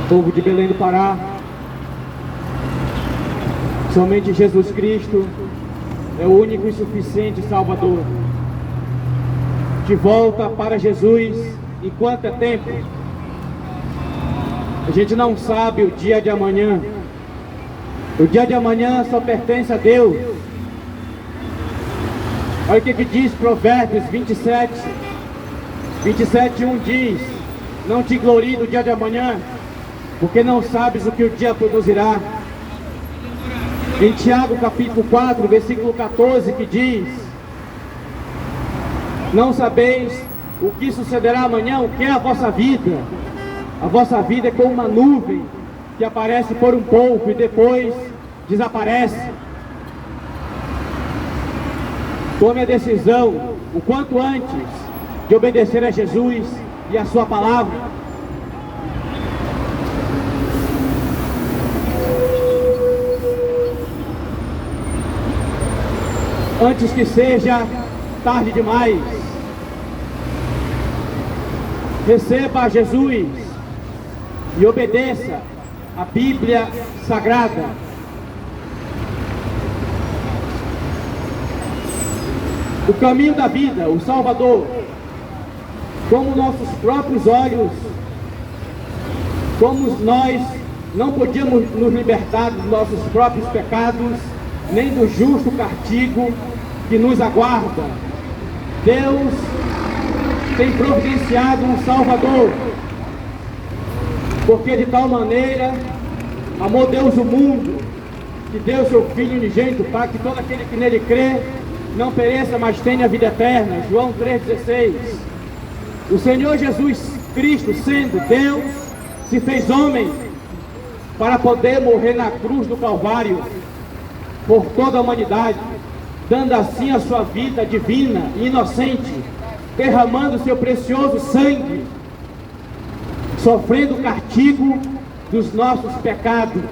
Povo de Belém do Pará, somente Jesus Cristo é o único e suficiente Salvador. De volta para Jesus, enquanto é tempo. A gente não sabe o dia de amanhã. O dia de amanhã só pertence a Deus. Olha o que diz Provérbios 27, 1 diz: não te glorie no dia de amanhã, porque não sabes o que o dia produzirá. Em Tiago capítulo 4, versículo 14, que diz: não sabeis o que sucederá amanhã, o que é a vossa vida? A vossa vida é como uma nuvem que aparece por um pouco e depois desaparece. Tome a decisão o quanto antes de obedecer a Jesus e a sua palavra. Antes que seja tarde demais. Receba a Jesus e obedeça a Bíblia Sagrada. O caminho da vida, o Salvador, como nossos próprios olhos, como nós não podíamos nos libertar dos nossos próprios pecados, nem do justo castigo que nos aguarda. Deus tem providenciado um Salvador, porque de tal maneira amou Deus o mundo, que deu seu Filho unigênito, para que todo aquele que nele crê não pereça, mas tenha vida eterna. João 3,16. O Senhor Jesus Cristo, sendo Deus, se fez homem para poder morrer na cruz do Calvário por toda a humanidade, dando assim a sua vida divina e inocente, derramando seu precioso sangue, sofrendo o castigo dos nossos pecados.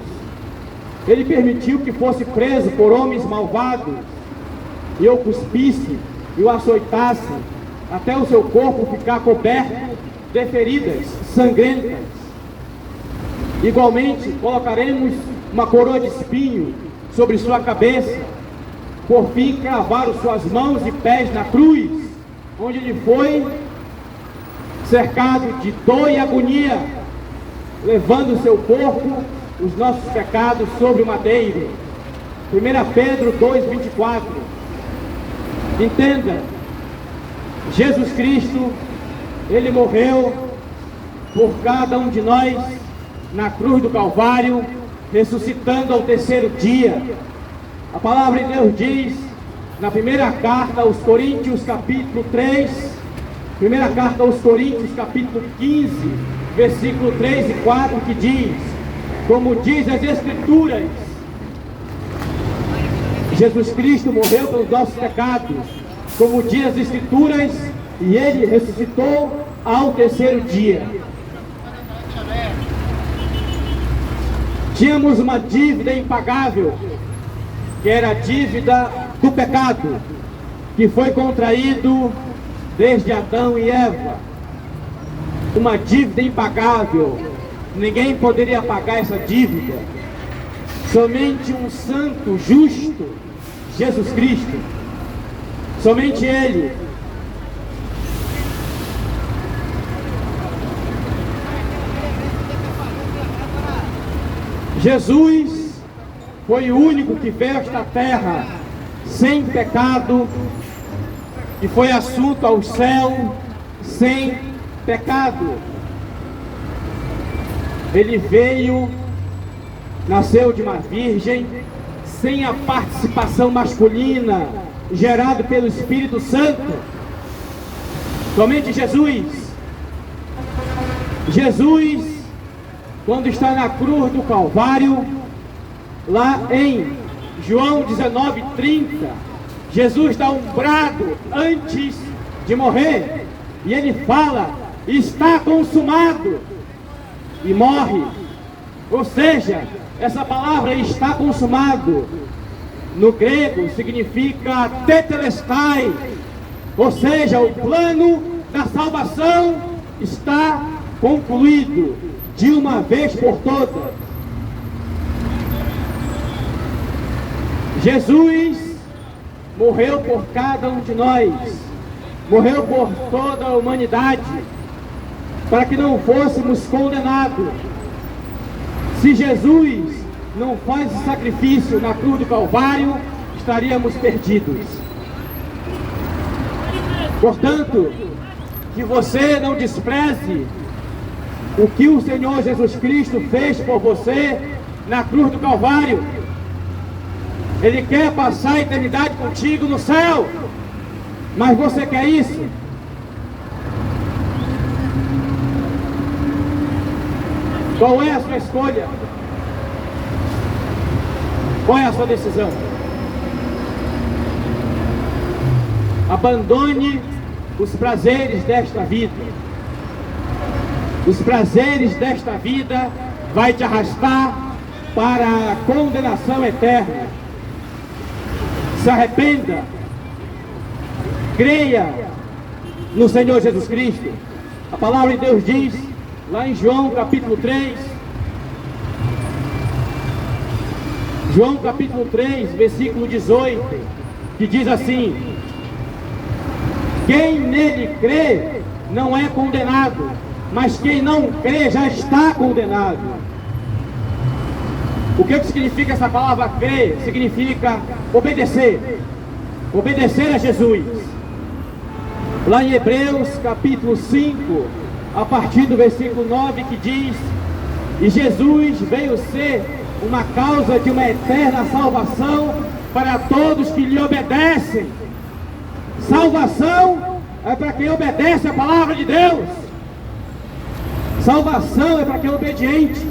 Ele permitiu que fosse preso por homens malvados, e o cuspisse e o açoitasse, até o seu corpo ficar coberto de feridas sangrentas. Igualmente, colocaremos uma coroa de espinho sobre sua cabeça. Por fim, cravaram suas mãos e pés na cruz, onde ele foi cercado de dor e agonia, levando o seu corpo, os nossos pecados, sobre o madeiro. 1 Pedro 2,24. Entenda, Jesus Cristo, ele morreu por cada um de nós na cruz do Calvário, ressuscitando ao terceiro dia. A palavra de Deus diz, na primeira carta aos Coríntios, capítulo 3, primeira carta aos Coríntios, capítulo 15, versículo 3 e 4, que diz, como diz as Escrituras, Jesus Cristo morreu pelos nossos pecados, como diz as Escrituras, e ele ressuscitou ao terceiro dia. Tínhamos uma dívida impagável, que era a dívida do pecado, que foi contraído desde Adão e Eva. Uma dívida impagável, ninguém poderia pagar essa dívida, somente um santo, justo, Jesus Cristo, somente Ele. Jesus foi o único que veio a esta terra sem pecado, e foi assunto ao céu sem pecado. Ele veio, nasceu de uma virgem, sem a participação masculina, gerado pelo Espírito Santo. Somente Jesus. Jesus, quando está na cruz do Calvário, lá em João 19:30, Jesus dá um brado antes de morrer, e ele fala, está consumado, e morre. Ou seja, essa palavra está consumado, no grego significa tetelestai, ou seja, o plano da salvação está concluído. de uma vez por todas. Jesus morreu por cada um de nós, morreu por toda a humanidade, para que não fôssemos condenados. Se Jesus não faz esse sacrifício na cruz do Calvário, estaríamos perdidos. Portanto, que você não despreze o que o Senhor Jesus Cristo fez por você na cruz do Calvário. Ele quer passar a eternidade contigo no céu, mas você quer isso? Qual é a sua escolha? Qual é a sua decisão? Abandone os prazeres desta vida. Os prazeres desta vida vai te arrastar para a condenação eterna. Se arrependa, creia no Senhor Jesus Cristo. A palavra de Deus diz, lá em João capítulo 3, João capítulo 3, versículo 18, que diz assim: quem nele crê não é condenado, mas quem não crê já está condenado. O que significa essa palavra crer? Significa obedecer. Obedecer a Jesus. Lá em Hebreus capítulo 5, a partir do versículo 9, que diz: e Jesus veio ser uma causa de uma eterna salvação para todos que lhe obedecem. Salvação é para quem obedece a palavra de Deus. Salvação é para quem é obediente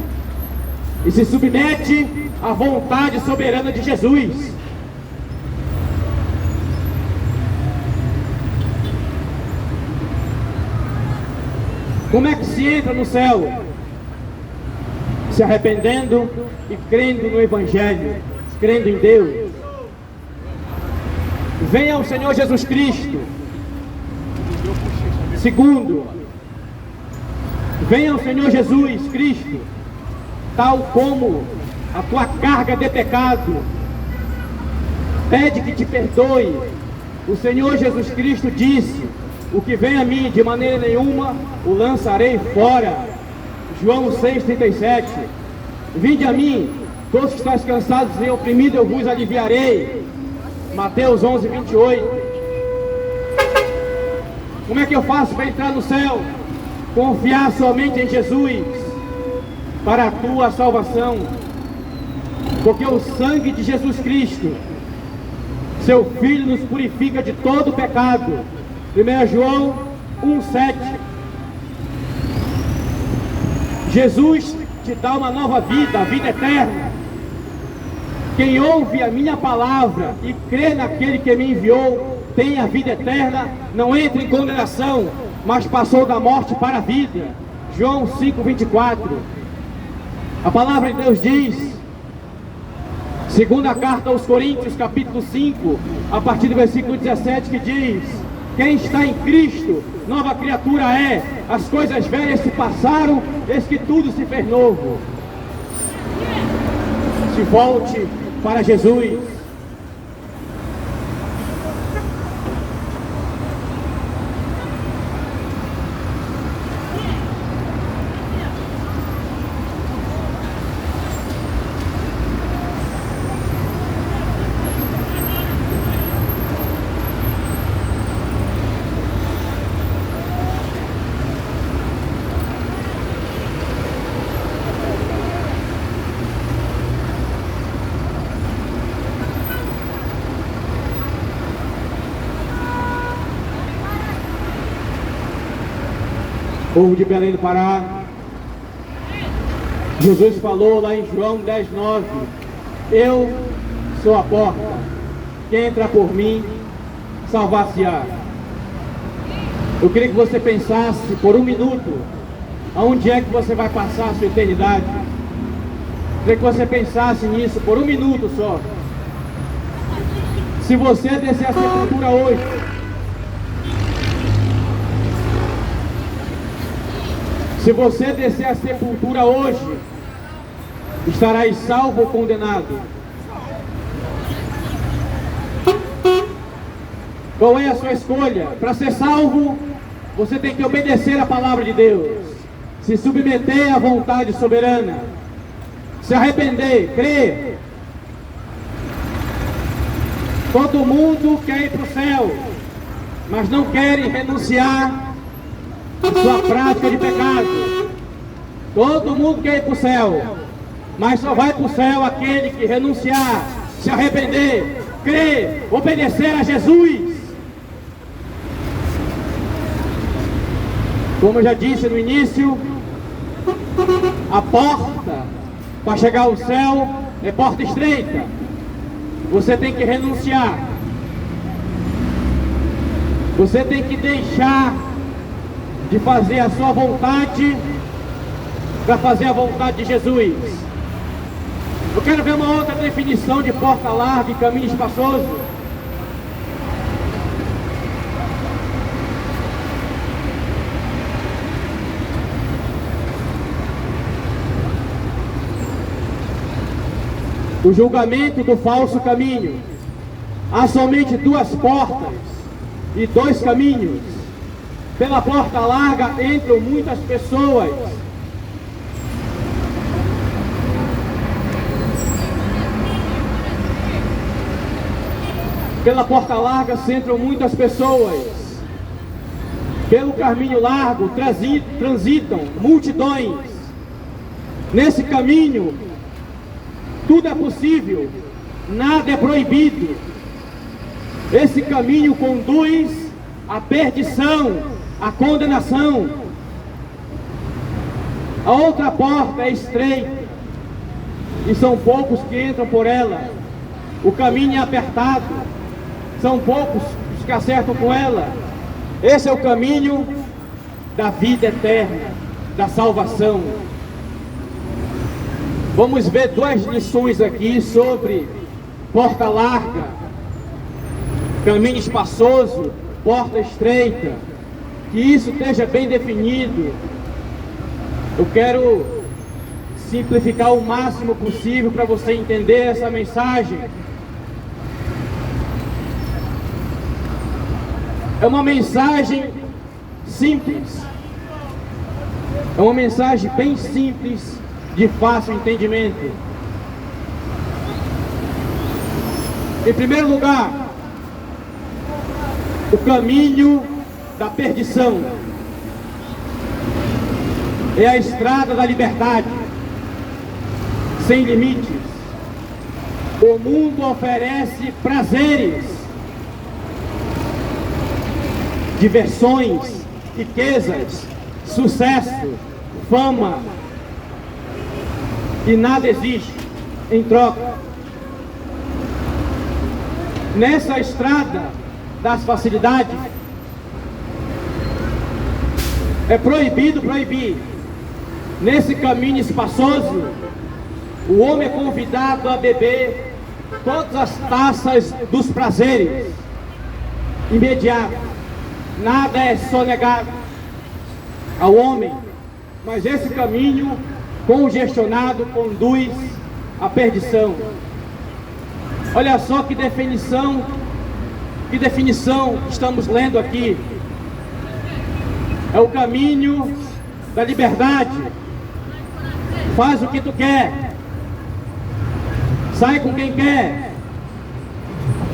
e se submete à vontade soberana de Jesus. Como é que se entra no céu? Se arrependendo e crendo no Evangelho, crendo em Deus. Venha ao Senhor Jesus Cristo. Segundo, venha ao Senhor Jesus Cristo, tal como a tua carga de pecado. Pede que te perdoe. O Senhor Jesus Cristo disse: o que vem a mim, de maneira nenhuma o lançarei fora. João 6,37. Vinde a mim, todos que estáis cansados e oprimidos, eu vos aliviarei. Mateus 11,28. Como é que eu faço para entrar no céu? Confiar somente em Jesus para a tua salvação, porque o sangue de Jesus Cristo, seu Filho, nos purifica de todo pecado. 1 João 1,7. Jesus te dá uma nova vida, a vida eterna. Quem ouve a minha palavra e crê naquele que me enviou, tem a vida eterna, não entra em condenação, mas passou da morte para a vida. João 5,24. A palavra de Deus diz, segunda carta aos Coríntios, capítulo 5, a partir do versículo 17, que diz: quem está em Cristo, nova criatura é, as coisas velhas se passaram, eis que tudo se fez novo. Se volte para Jesus. Povo de Belém do Pará, Jesus falou lá em João 10,9: eu sou a porta, quem entrar por mim salvar-se-á. Eu queria que você pensasse por um minuto aonde é que você vai passar a sua eternidade. Eu queria que você pensasse nisso por um minuto só. Se você descer a sepultura hoje, Se você descer a sepultura hoje, estarás salvo ou condenado? Qual é a sua escolha? Para ser salvo, você tem que obedecer a palavra de Deus, se submeter à vontade soberana, se arrepender, crer. Todo mundo quer ir para o céu, mas não querem renunciar à sua prática de pecado. Todo mundo quer ir para o céu, mas só vai para o céu aquele que renunciar, se arrepender, crer, obedecer a Jesus. Como eu já disse no início, a porta para chegar ao céu é porta estreita. Você tem que renunciar. Você tem que deixar de fazer a sua vontade para fazer a vontade de Jesus. Eu quero ver uma outra definição de porta larga e caminho espaçoso. O julgamento do falso caminho. Há somente duas portas e dois caminhos. Pela porta larga entram muitas pessoas. Pela porta larga entram muitas pessoas. Pelo caminho largo transitam multidões. Nesse caminho, tudo é possível, nada é proibido. Esse caminho conduz à perdição, à condenação. A outra porta é estreita e são poucos que entram por ela. O caminho é apertado, são poucos os que acertam com ela. Esse é o caminho da vida eterna, da salvação. Vamos ver duas lições aqui sobre porta larga, caminho espaçoso, porta estreita. Que isso esteja bem definido. Eu quero simplificar o máximo possível para você entender essa mensagem. É uma mensagem simples. É uma mensagem bem simples, de fácil entendimento. Em primeiro lugar, o caminho da perdição é a estrada da liberdade, sem limites. O mundo oferece prazeres, diversões, riquezas, sucesso, fama, e nada existe em troca. Nessa estrada das facilidades, é proibido proibir. Nesse caminho espaçoso, o homem é convidado a beber todas as taças dos prazeres imediatos. Nada é sonegado ao homem, mas esse caminho congestionado conduz à perdição. Olha só que definição estamos lendo aqui. É o caminho da liberdade. Faz o que tu quer, sai com quem quer,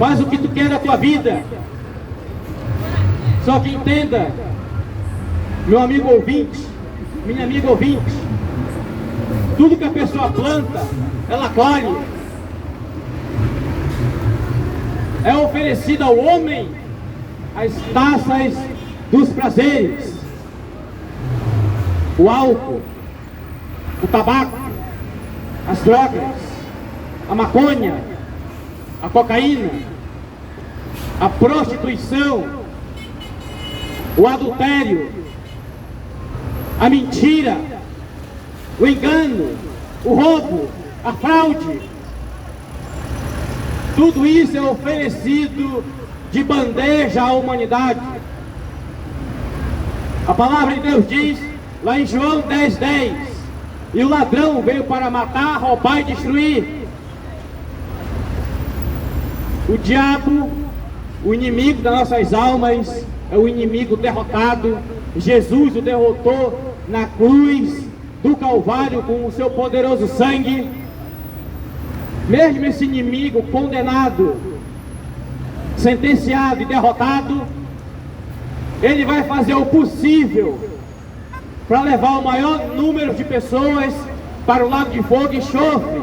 faz o que tu quer da tua vida. Só que entenda, meu amigo ouvinte, minha amiga ouvinte, tudo que a pessoa planta, ela colhe. É oferecido ao homem as taças dos prazeres, o álcool, o tabaco, as drogas, a maconha, a cocaína, a prostituição, o adultério, a mentira, o engano, o roubo, a fraude. Tudo isso é oferecido de bandeja à humanidade. A palavra de Deus diz lá em João 10:10. E o ladrão veio para matar, roubar e destruir. O diabo, o inimigo das nossas almas, é o inimigo derrotado. Jesus o derrotou na cruz do Calvário com o seu poderoso sangue. Mesmo esse inimigo condenado, sentenciado e derrotado, ele vai fazer o possível para levar o maior número de pessoas para o lago de fogo e enxofre.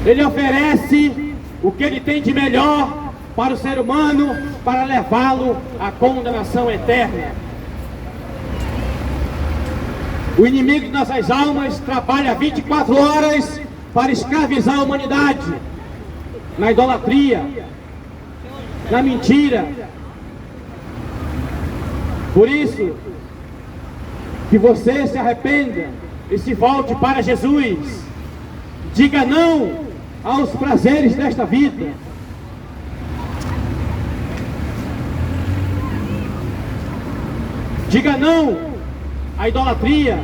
Ele oferece o que ele tem de melhor para o ser humano, para levá-lo à condenação eterna. O inimigo de nossas almas trabalha 24 horas para escravizar a humanidade na idolatria, na mentira. Por isso, que você se arrependa e se volte para Jesus. Diga não aos prazeres desta vida. Diga não à idolatria.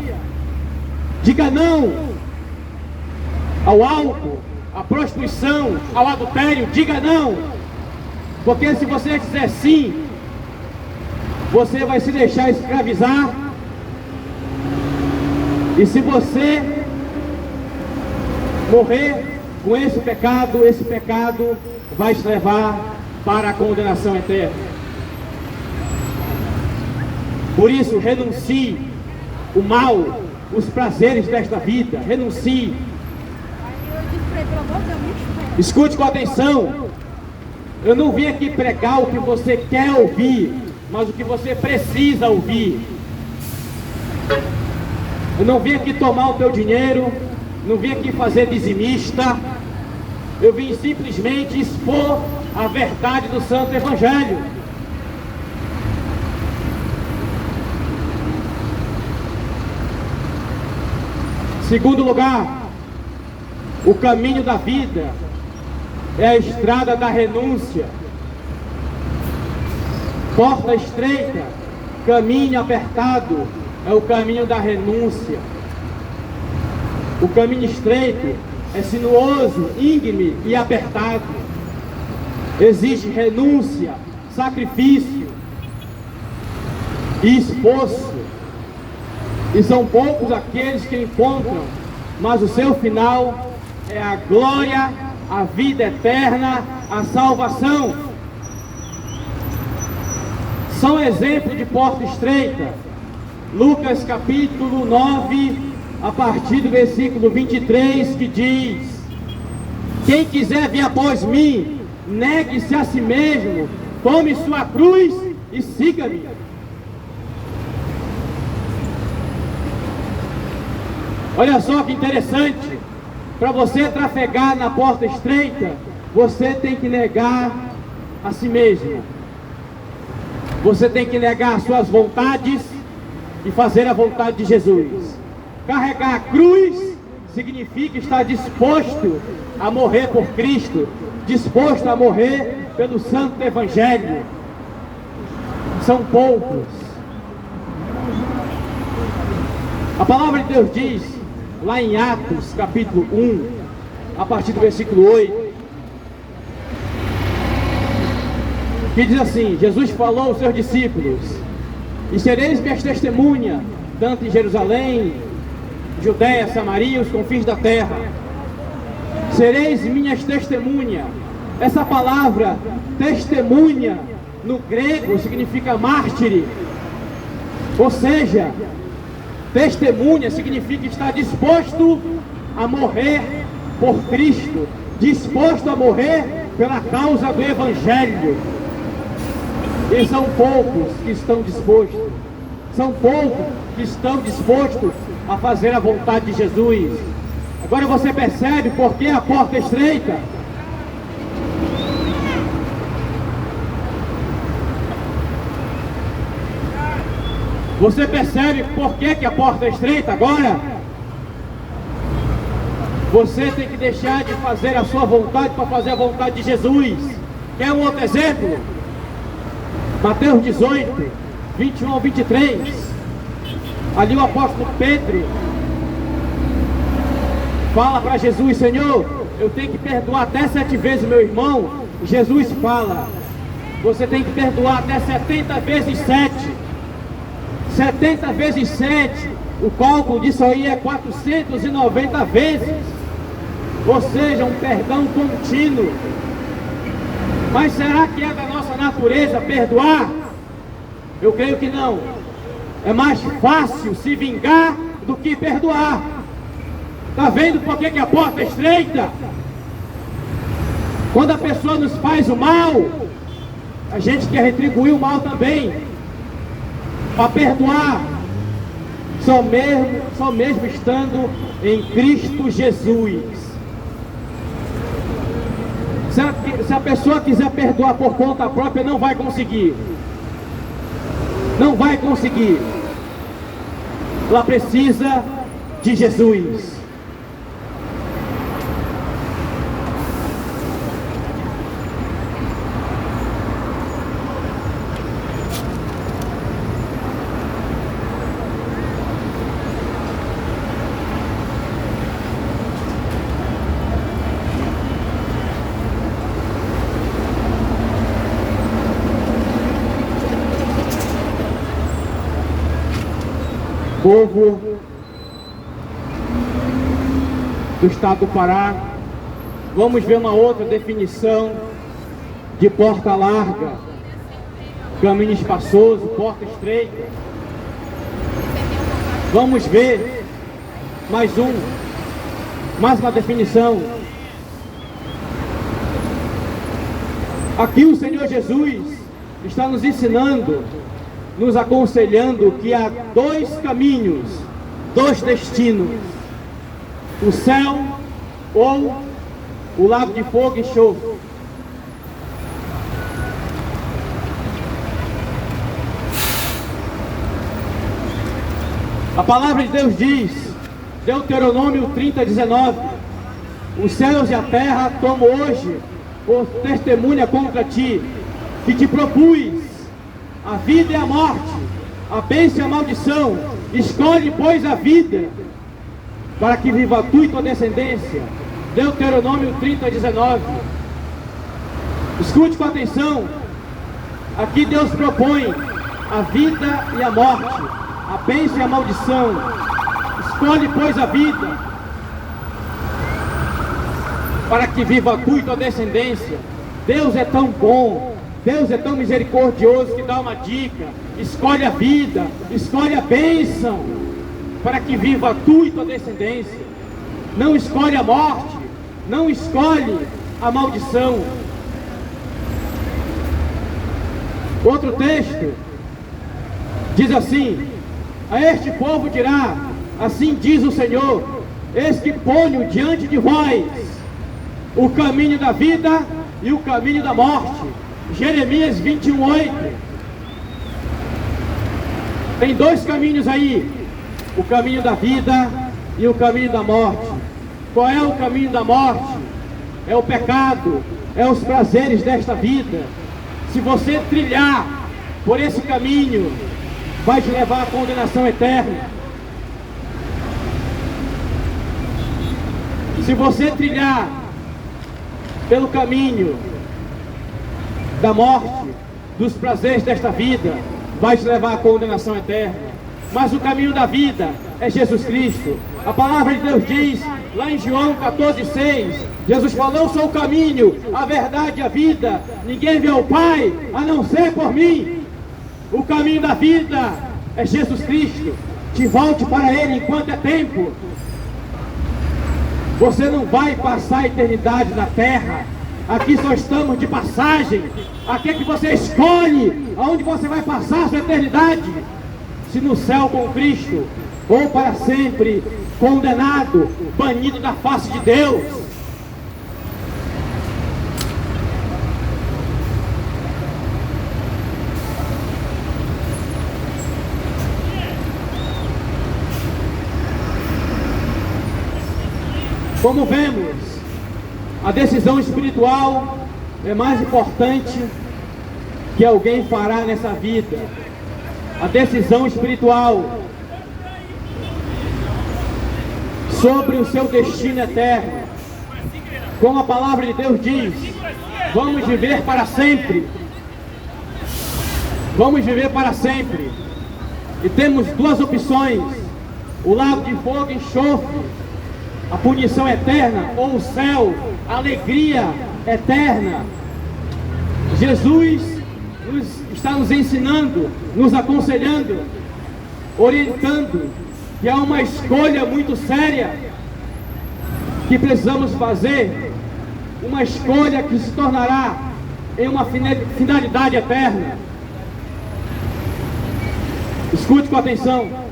Diga não ao álcool, à prostituição, ao adultério. Diga não. Porque se você disser sim, você vai se deixar escravizar. E se você morrer com esse pecado vai te levar para a condenação eterna. Por isso, renuncie o mal, os prazeres desta vida. Renuncie. Escute com atenção. Eu não vim aqui pregar o que você quer ouvir, mas o que você precisa ouvir. Eu não vim aqui tomar o teu dinheiro, não vim aqui fazer dizimista. Eu vim simplesmente expor a verdade do Santo Evangelho. Segundo lugar, o caminho da vida é a estrada da renúncia. Porta estreita, caminho apertado, é o caminho da renúncia. O caminho estreito é sinuoso, íngreme e apertado. Exige renúncia, sacrifício e esforço. E são poucos aqueles que encontram, mas o seu final é a glória, a vida eterna, a salvação. São exemplos de porta estreita. Lucas capítulo 9, a partir do versículo 23, que diz: quem quiser vir após mim, negue-se a si mesmo, tome sua cruz e siga-me. Olha só que interessante. Para você trafegar na porta estreita, você tem que negar a si mesmo. Você tem que negar as suas vontades e fazer a vontade de Jesus. Carregar a cruz significa estar disposto a morrer por Cristo, disposto a morrer pelo Santo Evangelho. São poucos. A palavra de Deus diz, lá em Atos capítulo 1, a partir do versículo 8, que diz assim: Jesus falou aos seus discípulos: e sereis minhas testemunhas, tanto em Jerusalém, Judéia, Samaria, os confins da terra. Sereis minhas testemunhas. Essa palavra testemunha no grego significa mártire, ou seja, testemunha significa estar disposto a morrer por Cristo, disposto a morrer pela causa do Evangelho. E são poucos que estão dispostos, são poucos que estão dispostos a fazer a vontade de Jesus. Agora você percebe por que a porta é estreita? Você percebe por que a porta é estreita agora? Você tem que deixar de fazer a sua vontade para fazer a vontade de Jesus. Quer um outro exemplo? Mateus 18, 21 ao 23. Ali o apóstolo Pedro fala para Jesus: Senhor, eu tenho que perdoar até 7 vezes meu irmão. Jesus fala: você tem que perdoar até 70 vezes 7. 70 vezes 7, o cálculo disso aí é 490 vezes. Ou seja, um perdão contínuo. Mas será que é da nossa natureza perdoar? Eu creio que não. É mais fácil se vingar do que perdoar. Está vendo por que a porta é estreita? Quando a pessoa nos faz o mal, a gente quer retribuir o mal também. Para perdoar, só mesmo estando em Cristo Jesus. Se a pessoa quiser perdoar por conta própria, não vai conseguir. Não vai conseguir. Ela precisa de Jesus. Povo do estado do Pará, vamos ver uma outra definição de porta larga, caminho espaçoso, porta estreita. Vamos ver mais uma definição. Aqui o Senhor Jesus está nos ensinando, nos aconselhando que há 2 caminhos, 2 destinos: o céu ou o lago de fogo e enxofre. A palavra de Deus diz, Deuteronômio 30:19: os céus e a terra tomo hoje por testemunha contra ti, que te propus a vida e a morte, a bênção e a maldição. Escolhe, pois, a vida, para que viva tu e tua descendência. Deuteronômio 30:19. Escute com atenção. Aqui Deus propõe a vida e a morte, a bênção e a maldição. Escolhe, pois, a vida, para que viva tu e tua descendência. Deus é tão bom, Deus é tão misericordioso que dá uma dica: escolhe a vida, escolhe a bênção, para que viva tu e tua descendência. Não escolhe a morte, não escolhe a maldição. Outro texto diz assim: a este povo dirá, assim diz o Senhor, eis que ponho diante de vós o caminho da vida e o caminho da morte. Jeremias 21:8. Tem 2 caminhos aí: o caminho da vida e o caminho da morte. Qual é o caminho da morte? É o pecado, é os prazeres desta vida. Se você trilhar por esse caminho, vai te levar à condenação eterna. Se você trilhar pelo caminho da morte, dos prazeres desta vida, vai te levar à condenação eterna. Mas o caminho da vida é Jesus Cristo. A palavra de Deus diz, lá em João 14:6, Jesus falou: eu sou o caminho, a verdade e a vida. Ninguém vê ao Pai a não ser por mim. O caminho da vida é Jesus Cristo. Te volte para Ele enquanto é tempo. Você não vai passar a eternidade na terra. Aqui só estamos de passagem. Aqui é que você escolhe aonde você vai passar a sua eternidade. Se no céu com Cristo, ou para sempre condenado, banido da face de Deus. Como vemos, a decisão espiritual é mais importante que alguém fará nessa vida. a decisão espiritual sobre o seu destino eterno. Como a palavra de Deus diz, vamos viver para sempre. Vamos viver para sempre. E temos duas opções: o lago de fogo e enxofre, a punição eterna, ou o céu, a alegria eterna. Jesus está nos ensinando, nos aconselhando, orientando que há uma escolha muito séria que precisamos fazer, uma escolha que se tornará em uma finalidade eterna. Escute com atenção.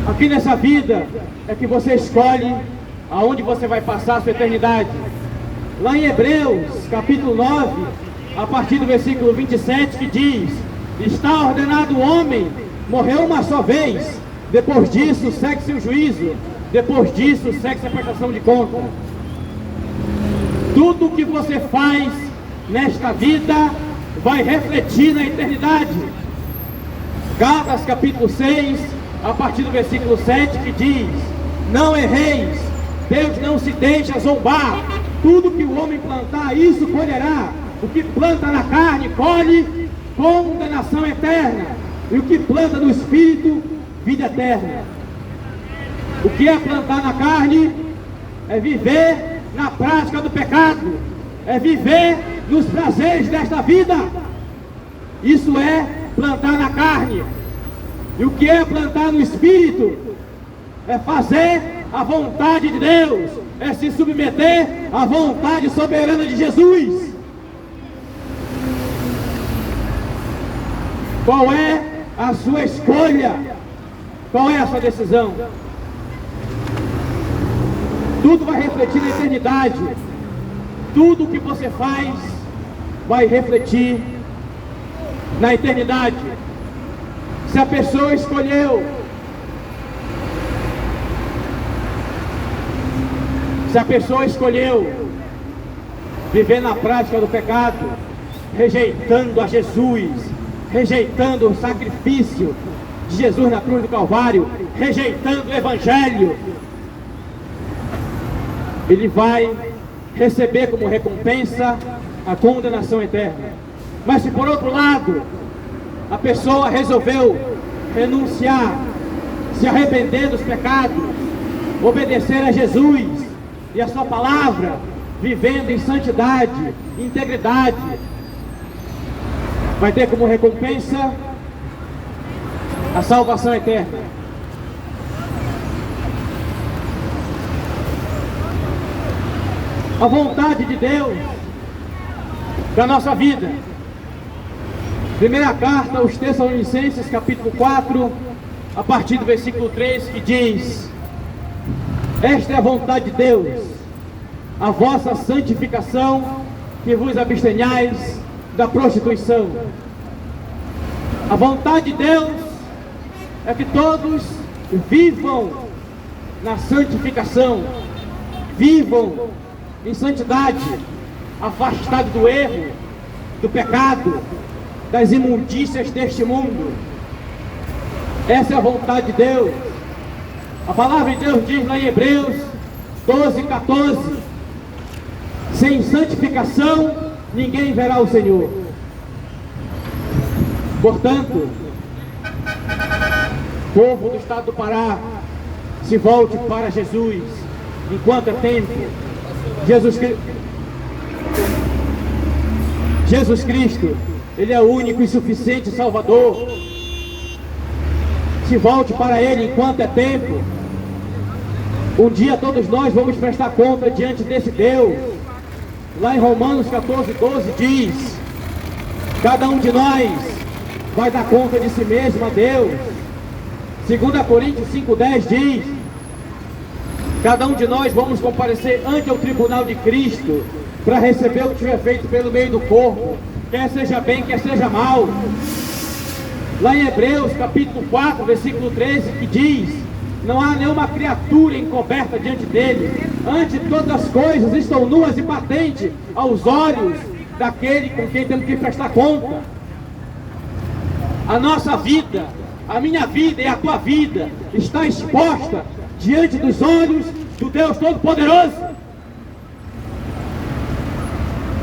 Aqui nessa vida é que você escolhe aonde você vai passar a sua eternidade. Lá em Hebreus, capítulo 9, a partir do versículo 27, que diz: está ordenado o homem morrer uma só vez, depois disso segue-se o juízo, depois disso segue-se a prestação de conta. Tudo o que você faz nesta vida vai refletir na eternidade. Gálatas capítulo 6, a partir do versículo 7, que diz: não erreis, Deus não se deixa zombar, tudo que o homem plantar, isso colherá. O que planta na carne, colhe condenação eterna, e o que planta no Espírito, vida eterna. O que é plantar na carne? É viver na prática do pecado, é viver nos prazeres desta vida. Isso é plantar na carne. E o que é plantar no Espírito? É fazer a vontade de Deus, é se submeter à vontade soberana de Jesus. Qual é a sua escolha? Qual é a sua decisão? Tudo vai refletir na eternidade. Tudo o que você faz vai refletir na eternidade. Se a pessoa escolheu, viver na prática do pecado, rejeitando a Jesus, rejeitando o sacrifício de Jesus na cruz do Calvário, rejeitando o Evangelho, ele vai receber como recompensa a condenação eterna. Mas se por outro lado a pessoa resolveu renunciar, se arrepender dos pecados, obedecer a Jesus e a sua palavra, vivendo em santidade, integridade, vai ter como recompensa a salvação eterna. A vontade de Deus para a nossa vida. Primeira carta aos Tessalonicenses, capítulo 4, a partir do versículo 3, que diz: esta é a vontade de Deus, a vossa santificação, que vos abstenhais da prostituição. A vontade de Deus é que todos vivam na santificação, vivam em santidade, afastados do erro, do pecado, das imundícias deste mundo. Essa é a vontade de Deus. A palavra de Deus diz lá em Hebreus 12:14: sem santificação ninguém verá o Senhor. Portanto, povo do estado do Pará, se volte para Jesus enquanto é tempo. Jesus Cristo, Ele é o único e suficiente Salvador. Se volte para Ele enquanto é tempo. Um dia todos nós vamos prestar conta diante desse Deus. Lá em Romanos 14:12 diz: cada um de nós vai dar conta de si mesmo a Deus. 2 Coríntios 5:10 diz: cada um de nós vamos comparecer ante o tribunal de Cristo para receber o que tiver feito pelo meio do corpo, quer seja bem, quer seja mal. Lá em Hebreus capítulo 4, versículo 13, que diz: Não há nenhuma criatura encoberta diante dele. Ante todas as coisas estão nuas e patentes aos olhos daquele com quem temos que prestar conta. A nossa vida, a minha vida e a tua vida está exposta diante dos olhos do Deus Todo-Poderoso.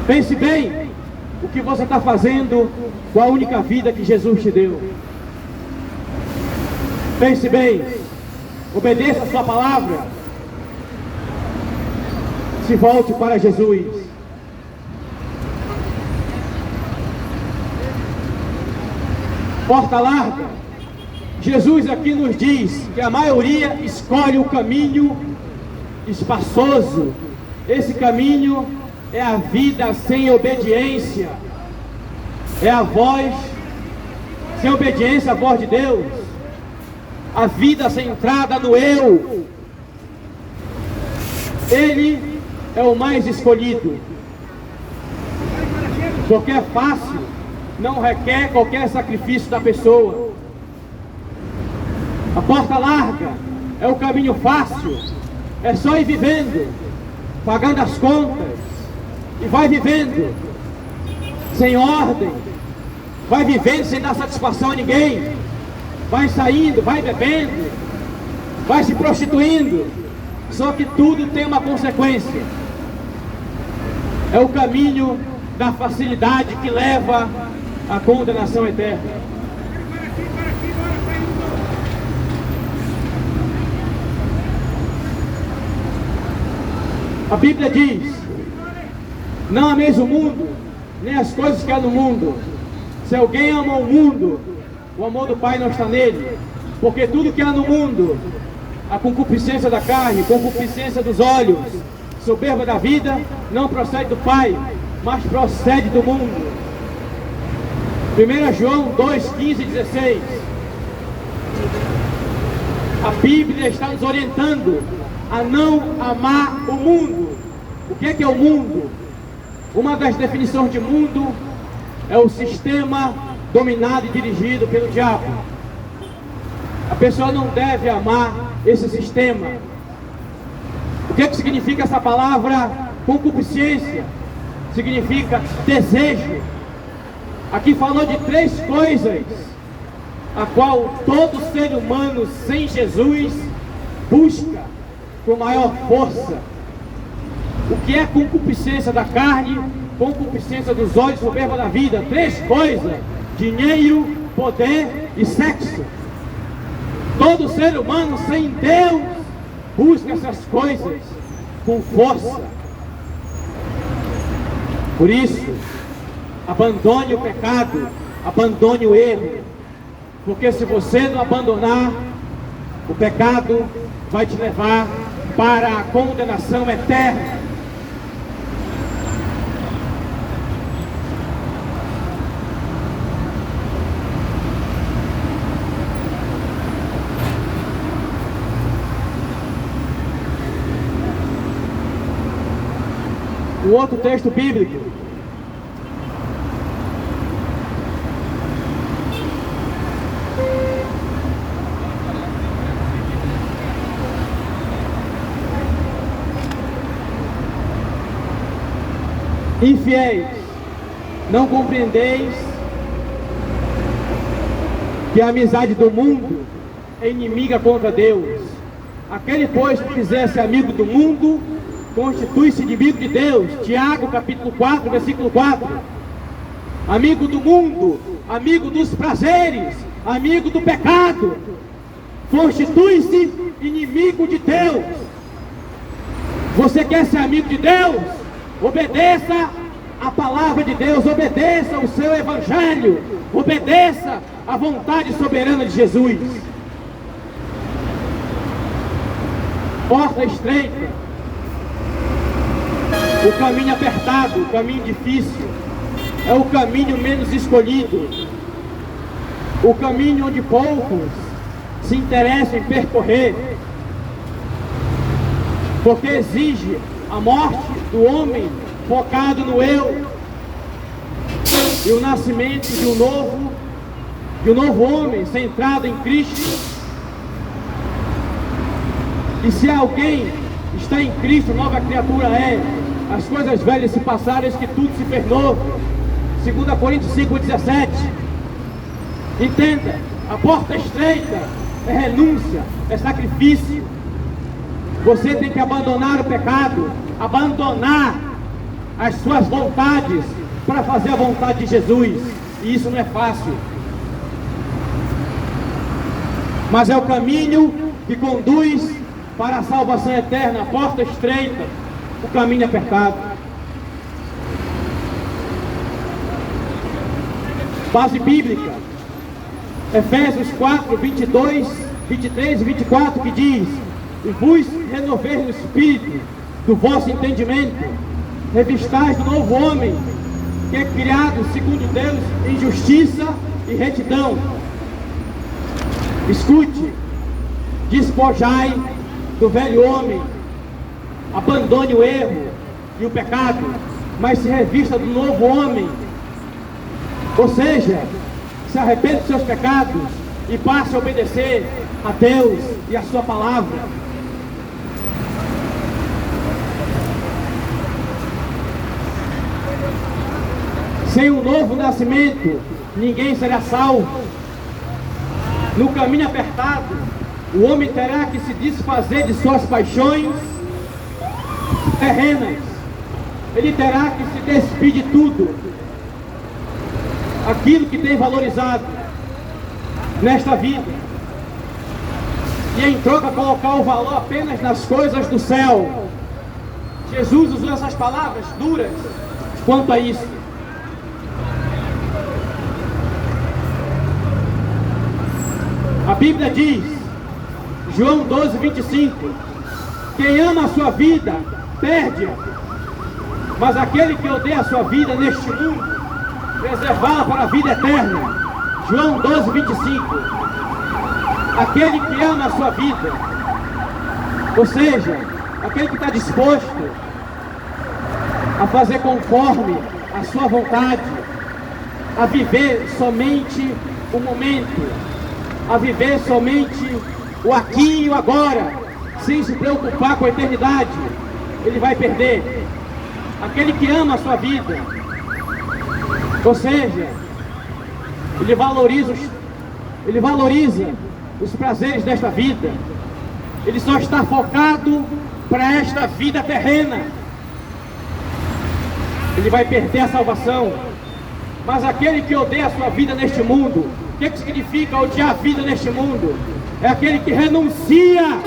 Pense bem o que você está fazendo com a única vida que Jesus te deu. Pense bem, obedeça a sua palavra, se volte para Jesus. Porta larga. Jesus aqui nos diz que a maioria escolhe o caminho espaçoso. Esse caminho é a vida sem obediência, é a voz sem obediência à voz de Deus, a vida centrada no eu. Ele é o mais escolhido, porque é fácil, não requer qualquer sacrifício da pessoa. A porta larga é o caminho fácil, é só ir vivendo, pagando as contas, e vai vivendo sem ordem, vai vivendo sem dar satisfação a ninguém, vai saindo, vai bebendo, vai se prostituindo. Só que tudo tem uma consequência. É o caminho da facilidade que leva à condenação eterna. A Bíblia diz: não ameis o mundo, nem as coisas que há no mundo. Se alguém ama o mundo, o amor do Pai não está nele. Porque tudo que há no mundo, a concupiscência da carne, concupiscência dos olhos, soberba da vida, não procede do Pai, mas procede do mundo. 1 João 2, 15 e 16. A Bíblia está nos orientando a não amar o mundo. O que é o mundo? Uma das definições de mundo é o sistema dominado e dirigido pelo diabo. A pessoa não deve amar esse sistema. O que significa essa palavra concupiscência? Significa desejo. Aqui falou de três coisas a qual todo ser humano sem Jesus busca com maior força. O que é concupiscência da carne, concupiscência dos olhos, soberba da vida? Três coisas: dinheiro, poder e sexo. Todo ser humano sem Deus busca essas coisas com força. Por isso, abandone o pecado, abandone o erro, porque se você não abandonar, o pecado vai te levar para a condenação eterna. O outro texto bíblico, infiéis, não compreendeis que a amizade do mundo é inimiga contra Deus. Aquele, pois, que quiser ser amigo do mundo, constitui-se inimigo de Deus. Tiago capítulo 4, versículo 4. Amigo do mundo, amigo dos prazeres, amigo do pecado, constitui-se inimigo de Deus. Você quer ser amigo de Deus? Obedeça a palavra de Deus, obedeça o seu evangelho, obedeça a vontade soberana de Jesus. Porta estreita, o caminho apertado, o caminho difícil, é o caminho menos escolhido, o caminho onde poucos se interessam em percorrer, porque exige a morte do homem focado no eu e o nascimento de um novo homem centrado em Cristo. E se alguém está em Cristo, nova criatura é. As coisas velhas se passaram, eis que tudo se fez novo. 2 Coríntios 5,17. Entenda, a porta estreita é renúncia, é sacrifício. Você tem que abandonar o pecado, abandonar as suas vontades para fazer a vontade de Jesus. E isso não é fácil, mas é o caminho que conduz para a salvação eterna. A porta estreita, o caminho apertado. Base bíblica, Efésios 4, 22, 23 e 24, que diz: e vos renoveis no espírito do vosso entendimento, revistais do novo homem, que é criado segundo Deus em justiça e retidão. Escute, despojai do velho homem, abandone o erro e o pecado, mas se revista do novo homem. Ou seja, se arrependa dos seus pecados e passe a obedecer a Deus e a sua palavra. Sem um novo nascimento, ninguém será salvo. No caminho apertado, o homem terá que se desfazer de suas paixões terrenas. Ele terá que se despir de tudo aquilo que tem valorizado nesta vida, e em troca colocar o valor apenas nas coisas do céu. Jesus usou essas palavras duras quanto a isso. A Bíblia diz, João 12, 25, quem ama a sua vida, perde-a, mas aquele que odeia a sua vida neste mundo, preservá-la para a vida eterna. João 12, 25. Aquele que ama a sua vida, ou seja, aquele que está disposto a fazer conforme a sua vontade, a viver somente o momento, a viver somente o aqui e o agora, sem se preocupar com a eternidade, ele vai perder. Aquele que ama a sua vida, ou seja, ele valoriza os prazeres desta vida, ele só está focado para esta vida terrena, ele vai perder a salvação. Mas aquele que odeia a sua vida neste mundo, o que significa odiar a vida neste mundo? É aquele que renuncia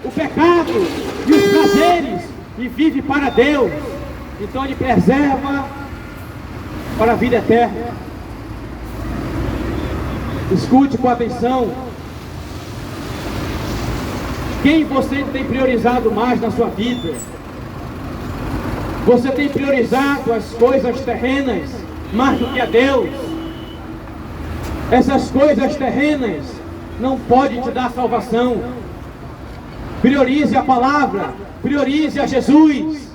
o pecado e os prazeres e vive para Deus. Então ele preserva para a vida eterna. Escute com atenção. Quem você tem priorizado mais na sua vida? Você tem priorizado as coisas terrenas mais do que a Deus? Essas coisas terrenas não podem te dar salvação. Priorize a palavra, priorize a Jesus.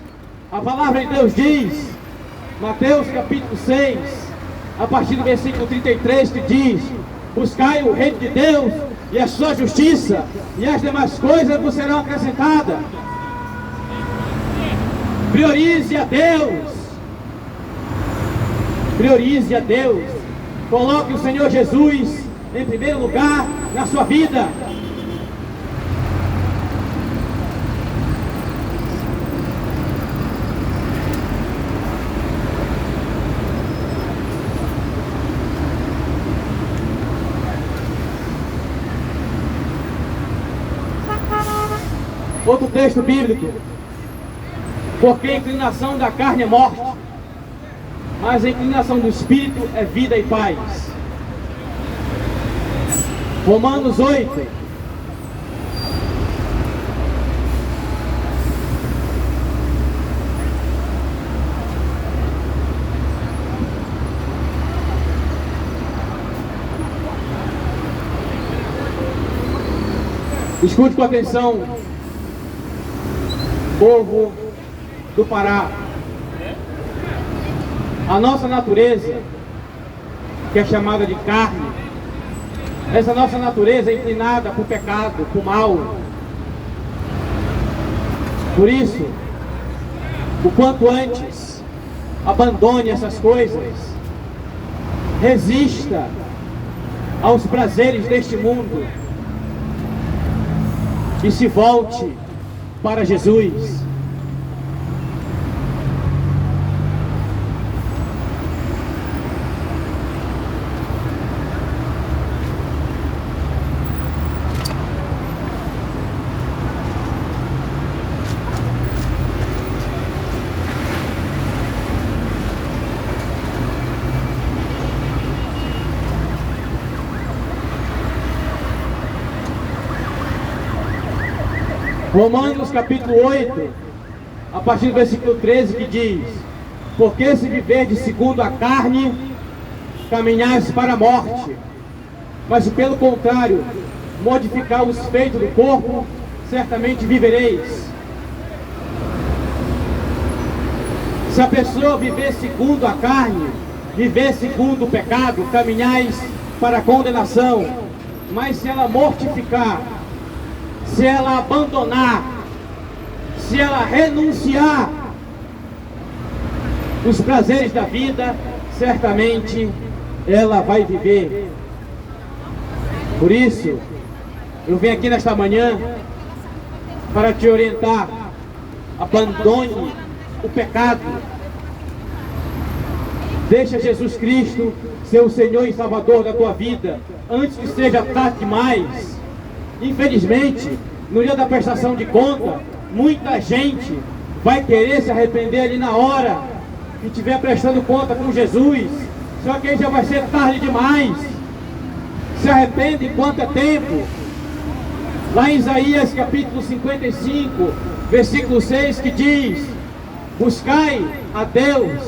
A palavra de Deus diz, Mateus capítulo 6, a partir do versículo 33, que diz: buscai o reino de Deus e a sua justiça, e as demais coisas vos serão acrescentadas. Priorize a Deus. Priorize a Deus. Coloque o Senhor Jesus em primeiro lugar na sua vida. Outro texto bíblico: porque a inclinação da carne é morte, mas a inclinação do Espírito é vida e paz. Romanos 8. Escute com atenção, povo do Pará. A nossa natureza, que é chamada de carne, essa nossa natureza é inclinada para o pecado, para o mal. Por isso, o quanto antes, abandone essas coisas, resista aos prazeres deste mundo e se volte para Jesus. Romanos capítulo 8, a partir do versículo 13, que diz: porque se viverdes segundo a carne, caminhais para a morte, mas se pelo contrário modificar os feitos do corpo, certamente vivereis. Se a pessoa viver segundo a carne, viver segundo o pecado, caminhais para a condenação. Mas se ela mortificar, se ela abandonar, se ela renunciar os prazeres da vida, certamente ela vai viver. Por isso, eu venho aqui nesta manhã para te orientar: abandone o pecado, deixa Jesus Cristo ser o Senhor e Salvador da tua vida, antes que seja tarde demais. Infelizmente, no dia da prestação de conta, muita gente vai querer se arrepender ali na hora que estiver prestando conta com Jesus, só que aí já vai ser tarde demais. Se arrepende enquanto é tempo. Lá em Isaías capítulo 55, versículo 6, que diz: buscai a Deus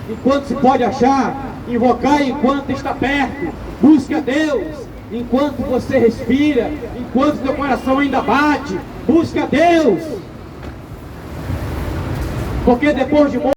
enquanto se pode achar, invocai enquanto está perto. Busque a Deus enquanto você respira, enquanto teu coração ainda bate. Busque a Deus, porque depois de morto